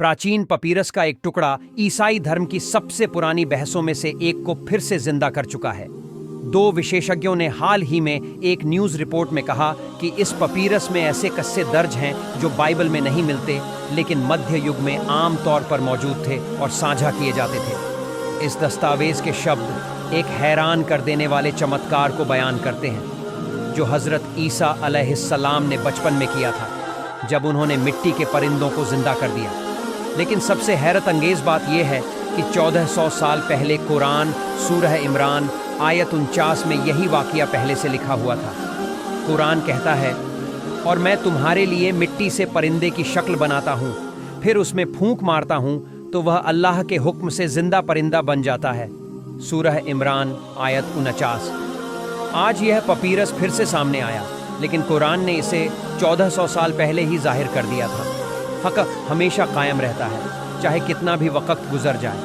प्राचीन पपीरस का एक टुकड़ा ईसाई धर्म की सबसे पुरानी बहसों में से एक को फिर से जिंदा कर चुका है। दो विशेषज्ञों ने हाल ही में एक न्यूज़ रिपोर्ट में कहा कि इस पपीरस में ऐसे किस्से दर्ज हैं जो बाइबल में नहीं मिलते, लेकिन मध्य युग में आम तौर पर मौजूद थे और साझा किए जाते थे। इस दस्तावेज के शब्द एक हैरान कर देने वाले चमत्कार को बयान करते हैं जो हज़रत ईसा अलैहिस्सलाम ने बचपन में किया था, जब उन्होंने मिट्टी के परिंदों को जिंदा कर दिया। लेकिन सबसे हैरत अंगेज़ बात यह है कि 1400 साल पहले कुरान सूरह इमरान आयत 49 में यही वाक़या पहले से लिखा हुआ था। कुरान कहता है, और मैं तुम्हारे लिए मिट्टी से परिंदे की शक्ल बनाता हूँ, फिर उसमें फूंक मारता हूँ तो वह अल्लाह के हुक्म से जिंदा परिंदा बन जाता है। सूरह इमरान आयत 49। आज यह पपीरस फिर से सामने आया, लेकिन कुरान ने इसे 1400 साल पहले ही जाहिर कर दिया था। हक़ हमेशा कायम रहता है, चाहे कितना भी वक़्त गुजर जाए।